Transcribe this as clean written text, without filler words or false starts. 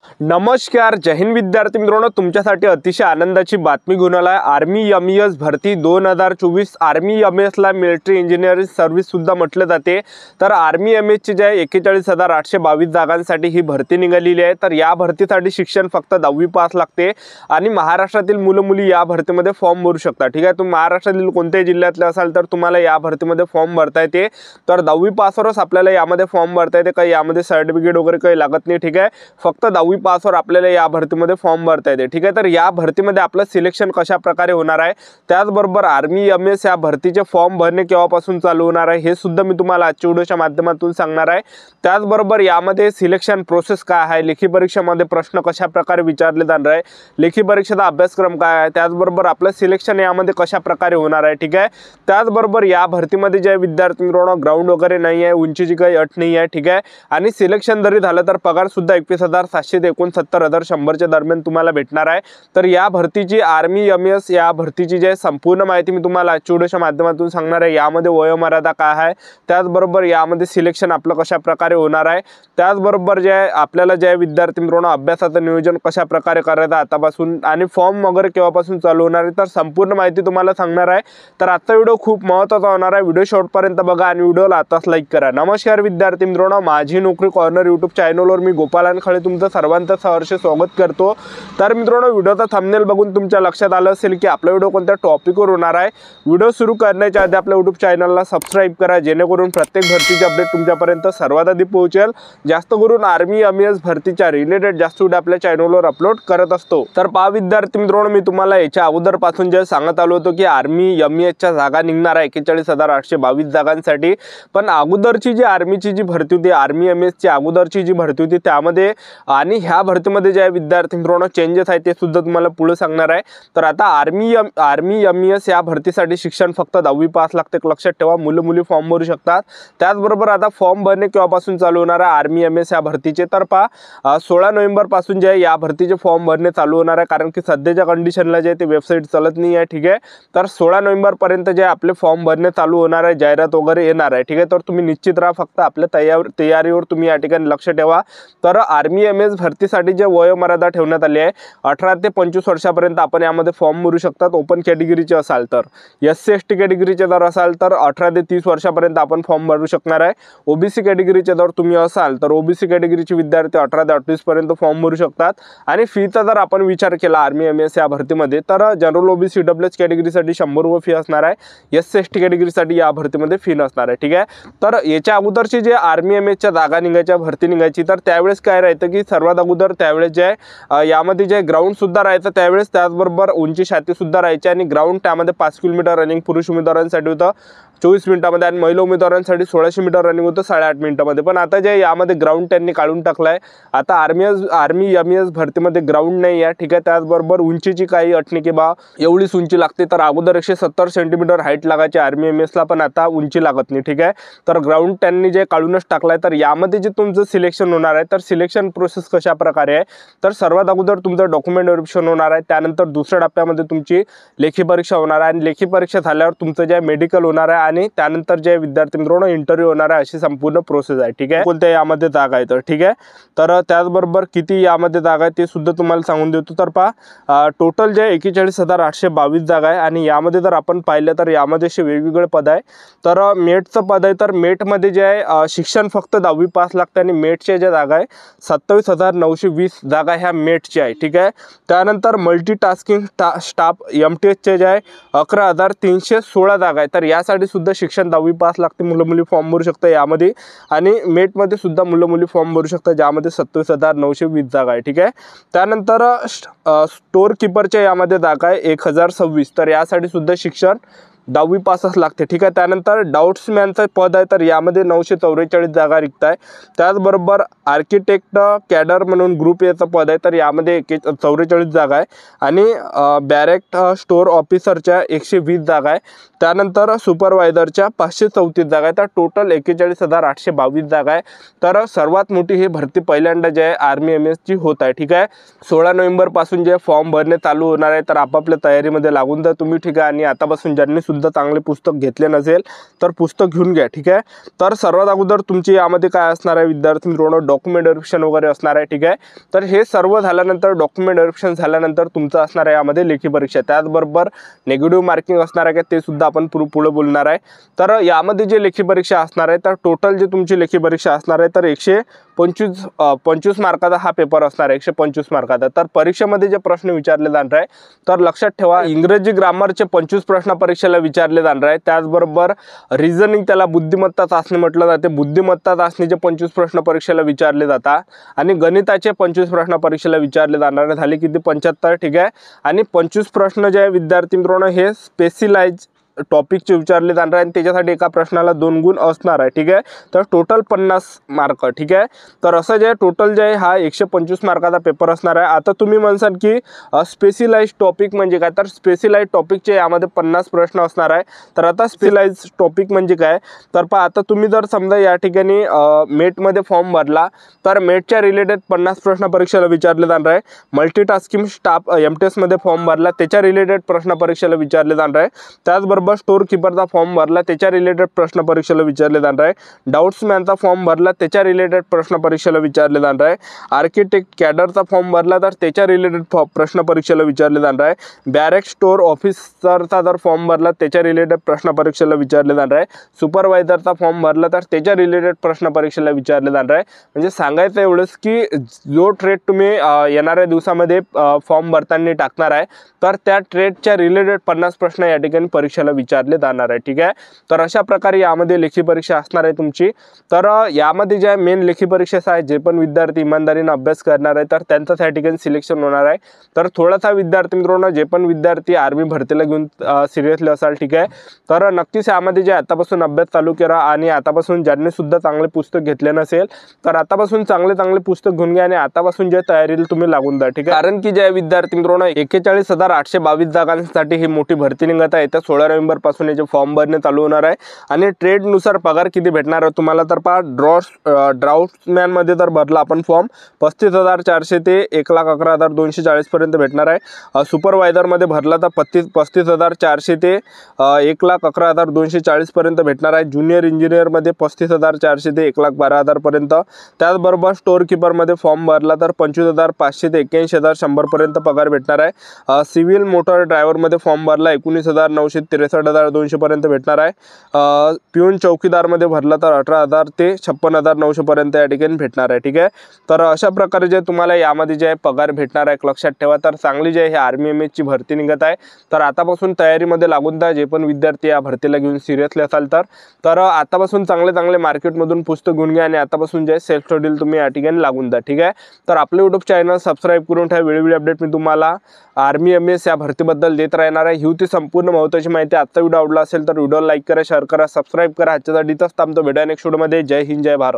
नमस्कार, जय हिंद विद्यार्थी मित्रांनो, तुमच्यासाठी अतिशय आनंदाची बातमी घेऊन आला आहे। आर्मी एमईएस भरती 2024 आर्मी एमईएसला मिलिटरी इंजिनिअरिंग सर्व्हिस सुद्धा म्हटले जाते। तर आर्मी एमईएसची जे 41,822 जागांसाठी ही भरती निघालेली आहे। तर या भरतीसाठी शिक्षण फक्त 10वी पास लागते आणि महाराष्ट्रातील मुलं मुली या भरतीमध्ये फॉर्म भरू शकतात। ठीक आहे, तुम्ही महाराष्ट्रातील कोणत्याही जिल्ह्यातले असाल तर तुम्हाला या भरतीमध्ये फॉर्म भरता येते। तर 10वी पासवरच आपल्याला यामध्ये फॉर्म भरता येते, काही यामध्ये सर्टिफिकेट वगैरे काही लागत नाही। ठीक आहे, फक्त 10वी पासवर आपल्याला या भरतीमध्ये फॉर्म भरता येते। ठीक आहे, तर या भरतीमध्ये आपलं सिलेक्शन कशा प्रकारे होणार आहे, त्याचबरोबर आर्मी एमईएस या भरतीचे फॉर्म भरणे केव्हापासून चालू होणार आहे हे सुद्धा मी तुम्हाला आजच्या व्हिडिओच्या माध्यमातून सांगणार आहे। त्याचबरोबर यामध्ये सिलेक्शन प्रोसेस काय आहे, लेखी परीक्षेमध्ये प्रश्न कशा प्रकारे विचारले जाणार आहे, लेखी परीक्षेचा अभ्यासक्रम काय आहे, त्याचबरोबर आपलं सिलेक्शन यामध्ये कशा प्रकारे होणार आहे। ठीक आहे, त्याचबरोबर या भरतीमध्ये जे विद्यार्थी मित्रांनो ग्राउंड वगैरे नाही आहे, उंचीची काही अट नाही आहे। ठीक आहे, आणि सिलेक्शन जरी झालं तर पगार सुद्धा 21,700 ते 69,100च्या दरम्यान तुम्हाला भेटणार आहे। तर या भरतीची आर्मी एमईएस या भरतीची जे संपूर्ण माहिती मी तुम्हाला आजच्या व्हिडिओच्या माध्यमातून सांगणार आहे। यामध्ये वयोमर्यादा काय आहे, त्याचबरोबर यामध्ये सिलेक्शन आपलं कशा प्रकारे होणार आहे, त्याचबरोबर जे आपल्याला जे विद्यार्थी मित्रांनो अभ्यासाचं नियोजन कशा प्रकारे करायचं आतापासून आणि फॉर्म वगैरे केव्हापासून चालू होणार आहे, तर संपूर्ण माहिती तुम्हाला सांगणार आहे। तर आजचा व्हिडिओ खूप महत्त्वाचा होणार आहे, व्हिडिओ शेवटपर्यंत बघा आणि व्हिडिओला आताच लाईक करा। नमस्कार विद्यार्थी मित्रांनो, माझी नोकरी कॉर्नर यूट्यूब चॅनलवर मी गोपाल अनखळे तुमचं सर्वांचं सहर्ष स्वागत करतो। तर मित्रांनो, व्हिडिओचा थंबनेल बघून तुमच्या लक्षात आलं असेल की आपला व्हिडिओ कोणत्या टॉपिकवर होणार आहे। व्हिडिओ सुरू करण्याच्या आधी आपल्या यूट्यूब चॅनलला सबस्क्राइब करा, जेणेकरून प्रत्येक भरतीचे अपडेट तुमच्यापर्यंत सर्वात आधी पोहोचेल। जास्त करून आर्मी एमईएस भरतीच्या रिलेटेड जास्त व्हिडिओ आपल्या चॅनलवर अपलोड करत असतो। तर पहा विद्यार्थी मित्रांनो, मी तुम्हाला याच्या अगोदरपासून जे सांगत आलो होतो की आर्मी एमईएसच्या जागा निघणार आहे 41,822 जागांसाठी। पण अगोदरची जी आर्मीची जी भरती होती, आर्मी एमईएसची अगोदरची जी भरती होती त्यामध्ये आणि ह्या भरतीमध्ये जे विद्यार्थी मित्रांनो चेंजेस आहे ते सुद्धा तुम्हाला पुढे सांगणार आहे। तर आता आर्मी एमईएस या भरतीसाठी शिक्षण फक्त 10वी पास लागते, लक्षात ठेवा। मुलं मुली फॉर्म भरू शकतात। त्याचबरोबर आता फॉर्म भरणे केव्हापासून चालू होणार आहे आर्मी एमईएस या भरतीचे, तर पहा 16 नोव्हेंबर पासून जे या भरतीचे फॉर्म भरणे चालू होणार आहे, कारण की सध्याच्या कंडिशनला जे ते वेबसाईट चालत नाही आहे। ठीक आहे, तर 16 नोव्हेंबर पर्यंत जे आपले फॉर्म भरणे चालू होणार आहे, जाहिरात वगैरे येणार आहे। ठीक आहे, तर तुम्ही निश्चित राहा, फक्त आपल्या तयारीवर तुम्ही या ठिकाणी लक्ष ठेवा। तर आर्मी एमईएस भरतीसाठी जे वयोमर्यादा ठेवण्यात आली आहे 18 ते 25 वर्षापर्यंत आपण यामध्ये फॉर्म भरू शकतात। ओपन कॅटेगरीचे असाल तर, SC ST कॅटेगरीचे जर असाल तर 18 ते 30 वर्षापर्यंत आपण फॉर्म भरू शकणार आहे। ओबीसी कॅटेगरीचे जर तुम्ही असाल तर ओबीसी कॅटेगरीचे विद्यार्थी 18 ते 28 पर्यंत फॉर्म भरू शकतात। आणि फीचा जर आपण विचार केला आर्मी एमईएस या भरतीमध्ये, तर जनरल ओबीसी डब्ल्यूएच कॅटेगरीसाठी 100 रुपये फी असणार आहे, SC ST कॅटेगरीसाठी या भरतीमध्ये फी नसणार आहे। ठीक आहे, तर याच्या अगोदरची जे आर्मी एमईएसच्या जागा निघायच्या भरती निघायची, तर त्यावेळेस काय राहायचं की सर्वात अगोदर त्यावेळेस जे यामध्ये जे ग्राउंड सुद्धा राहायचं त्यावेळेस, त्याचबरोबर उंची छाती सुद्धा राहायची आणि ग्राउंड त्यामध्ये 5 किलोमीटर रनिंग पुरुष उमेदवारांसाठी होतं 24 मिनिटांमध्ये आणि महिला उमेदवारांसाठी 1600 मीटर रनिंग होतं 8.5 मिनिटांमध्ये। पण आता जे यामध्ये ग्राउंड त्यांनी काढून टाकलाय, आता आर्मी एमईएस भरतीमध्ये ग्राउंड नाही आहे। ठीक आहे, त्याचबरोबर उंचीची काही अट नाही की बा एवढीच उंची लागते, तर अगोदर 170 सेंटीमीटर हाईट लागायची आर्मी एमईएसला, पण आता उंची लागत नाही। ठीक आहे, तर ग्राउंड त्यांनी जे काढूनच टाकलाय। तर यामध्ये जे तुमचं सिलेक्शन होणार आहे, तर सिलेक्शन प्रोसेस कशा प्रकारे आहे, तर सर्वात अगोदर तुमचं डॉक्युमेंट व्हेरिफिकेशन होणार आहे, त्यानंतर दुसऱ्या टप्प्यामध्ये तुमची लेखी परीक्षा होणार आहे आणि लेखी परीक्षा झाल्यावर तुमचं जे मेडिकल होणार आहे आणि त्यानंतर जे विद्यार्थी मित्रांनो इंटरव्ह्यू होणार आहे, अशी संपूर्ण प्रोसेस आहे। ठीक आहे, कोणत्या यामध्ये जागा आहे तर ठीक आहे, तर त्याचबरोबर किती यामध्ये जागा आहे ते सुद्धा तुम्हाला सांगून देतो। तर पहा टोटल जे 41,822 जागा आहे आणि यामध्ये जर आपण पाहिलं तर यामध्ये असे वेगवेगळे पद आहे। तर मेटचं पद आहे, तर मेटमध्ये जे आहे शिक्षण फक्त 10वी पास लागते आणि मेटच्या ज्या जागा आहे 27,920 जागा ह्या मेटच्या आहे। ठीक आहे, त्यानंतर मल्टीटास्किंग स्टाफ MTHचे जे आहे 11,316 जागा आहे, तर यासाठी सुद्धा शिक्षण 10वी पास लागते, मुलं मुली फॉर्म भरू शकता यामध्ये आणि मेटमध्ये सुद्धा मुलं मुली फॉर्म भरू शकता, ज्यामध्ये 27,920 जागा आहे। ठीक आहे, त्यानंतर स्टोअर कीपरच्या यामध्ये जागा आहे 1,026, तर यासाठी सुद्धा शिक्षण 10वी पासच लागते। ठीक आहे, त्यानंतर डाउट्समॅनचं पद आहे, तर यामध्ये 944 जागा रिक्त आहे। त्याचबरोबर आर्किटेक्ट कॅडर म्हणून ग्रुप याचं पद आहे, तर यामध्ये 44 जागा आहे आणि बॅरेक्ट स्टोअर ऑफिसरच्या 120 जागा आहे। त्यानंतर सुपरवायझरच्या 534 जागा आहे, तर टोटल 41,822 जागा आहे। तर सर्वात मोठी ही भरती पहिल्यांदा जे आहे आर्मी एमईएसची होत आहे। ठीक आहे, 16 नोव्हेंबर पासून जे फॉर्म भरणे चालू होणार आहे, तर आपापल्या तयारीमध्ये लागून जा तुम्ही। ठीक आहे, आणि आतापासून ज्यांनी सुद्धा चांगले पुस्तक घेतले नसेल तर पुस्तक घेऊन घ्या, ठीक आहे. तर सर्वात अगोदर तुमची यामध्ये काय असणार आहे विद्यार्थी मित्रांनो, डॉक्युमेंट व्हेरिफिकेशन वगैरे असणार आहे, ठीक आहे. तर हे सर्व झाल्यानंतर डॉक्युमेंट व्हेरिफिकेशन झाल्यानंतर तुमचं असणार आहे यामध्ये लेखी परीक्षा, त्याचबरोबर निगेटिव्ह मार्किंग असणार आहे ते सुद्धा आपण पुढे बोलणार आहे. तर यामध्ये जे लेखी परीक्षा असणार आहे तर टोटल जे तुमची लेखी परीक्षा असणार आहे तर 125 मार्काचा हा पेपर असणार आहे, 125 मार्काचा. तर परीक्षेमध्ये जे प्रश्न विचारले जाणार आहे तर लक्षात ठेवा, इंग्रजी ग्रामरचे 25 प्रश्न परीक्षेला विचारले जाणार आहे. त्याचबरोबर रिझनिंग, त्याला बुद्धिमत्ता चाचणी म्हटलं जाते, बुद्धिमत्ता चाचणीचे 25 प्रश्न परीक्षेला विचारले जातात आणि गणिताचे 25 प्रश्न परीक्षेला विचारले जाणार झाले किती 75, ठीक आहे. आणि 25 प्रश्न जे आहे विद्यार्थी मित्रांनो हे स्पेसिलाइज टॉपिकचे विचारले जाणार आहे आणि त्याच्यासाठी एका प्रश्नाला 2 गुण असणार आहे, ठीक आहे. तर टोटल 50 मार्क, ठीक आहे. तर असं जे टोटल जे आहे हा 125 मार्काचा पेपर असणार आहे. आता तुम्ही म्हणसाल की स्पेसिलाइज टॉपिक म्हणजे काय, तर स्पेसिलाइज टॉपिकचे यामध्ये 50 प्रश्न असणार आहे. तर आता स्पेसिलाइज टॉपिक म्हणजे काय, तर पहा आता तुम्ही जर समजा या ठिकाणी मेटमध्ये फॉर्म भरला तर मेटच्या रिलेटेड 50 प्रश्न परीक्षेला विचारले जाणार आहे. मल्टीटास्किंग स्टाफ MTS मध्ये फॉर्म भरला त्याच्या रिलेटेड प्रश्न परीक्षेला विचारले जाणार आहे. त्याचबरोबर स्टोर कीपरचा फॉर्म भरला त्याच्या रिलेटेड प्रश्न परीक्षेला विचारले जाणार आहे. डाउट्समॅनचा फॉर्म भरला त्याच्या रिलेटेड प्रश्न परीक्षेला विचारले जाणार आहे. आर्किटेक्ट कॅडरचा फॉर्म भरला तर त्याच्या रिलेटेड प्रश्न परीक्षेला विचारले जाणार आहे. बॅरेक स्टोर ऑफिसरचा जर फॉर्म भरला त्याच्या रिलेटेड प्रश्न परीक्षेला विचारले जाणार आहे. सुपरवायझरचा फॉर्म भरला तर त्याच्या रिलेटेड प्रश्न परीक्षेला विचारले जाणार आहे. म्हणजे सांगायचं एवढंच की जो ट्रेड तुम्ही येणाऱ्या दिवसामध्ये फॉर्म भरताना टाकणार आहे तर त्या ट्रेडच्या रिलेटेड 50 प्रश्न या ठिकाणी परीक्षेला विचारले जाणार आहे, ठीक आहे. तर अशा प्रकारे यामध्ये लेखी परीक्षा असणार आहे तुमची. तर यामध्ये जे मेन लेखी परीक्षा आहे जे पण विद्यार्थी इमानदारीने अभ्यास करणार आहे तर त्यांचं त्या ठिकाणी सिलेक्शन होणार आहे. तर थोडासा विद्यार्थी मित्रांनो जे पण विद्यार्थी आर्मी भरतीला घेऊन सिरियसली असाल, ठीक आहे, तर नक्कीच यामध्ये जे आतापासून अभ्यास चालू करा आणि आतापासून ज्यांनी सुद्धा चांगले पुस्तक घेतले नसेल तर आतापासून चांगले पुस्तक घेऊन घ्या आणि आतापासून जे तयारीला तुम्ही लागून जा, ठीक आहे. कारण की जे विद्यार्थी मित्रांनो 41,822 जागांसाठी ही मोठी भरती निघत आहे. तर 16 नोव्हेंबर पासून याचे फॉर्म भरणे चालू होणार आहे आणि ट्रेडनुसार पगार किती भेटणार आहे तुम्हाला, तर पहा ड्राफ्ट्समॅन मध्ये जर भरला आपण फॉर्म 35,400 ते 1,11,240 पर्यंत भेटणार आहे. सुपरवायझर मध्ये भरला तर 35,400 ते 1,11,240 पर्यंत भेटणार आहे. ज्युनियर इंजिनियर मध्ये 35,400 ते 1,12,000 पर्यंत. त्याचबरोबर स्टोर कीपर मध्ये फॉर्म भरला तर 25,500 ते 81,100 पर्यंत पगार भेटणार आहे. सिव्हिल मोटर ड्रायव्हर मध्ये फॉर्म भरला 19,900 ते 63,200 पर्यंत भेटणार आहे. पिऊन चौकीदार मध्ये भरला तर 18,000 ते 56,900 पर्यंत या ठिकाणी भेटणार आहे, ठीक आहे. तर अशा प्रकारे जे तुम्हाला यामध्ये जे पगार भेटणार आहे लक्षात ठेवा. तर चांगली जे आर्मी MS ची भरती निघत आहे तर आतापासून तयारीमध्ये लागून जा. जे पण विद्यार्थी या भरतीला घेऊन सिरियसली असाल तर आतापासून चांगले मार्केटमधून पुस्तक घेऊन घ्या आणि आतापासून जे सेल्फ स्टडीला तुम्ही या ठिकाणी लागून जा, ठीक आहे. तर आपले YouTube चॅनल सबस्क्राईब करून ठेवा. वेळोवेळी अपडेट मी तुम्हाला आर्मी MS या भरतीबद्दल देत राहणार आहे. ही होती संपूर्ण महत्त्वाची माहिती. आजचा व्हिडिओ आवडला असेल तर व्हिडिओ लाईक करा, शेअर करा, सबस्क्राईब करा. आजच्यासाठी इथंच थांबतो. भेटूया नेक्स्ट व्हिडिओमध्ये. जय हिंद, जय भारत.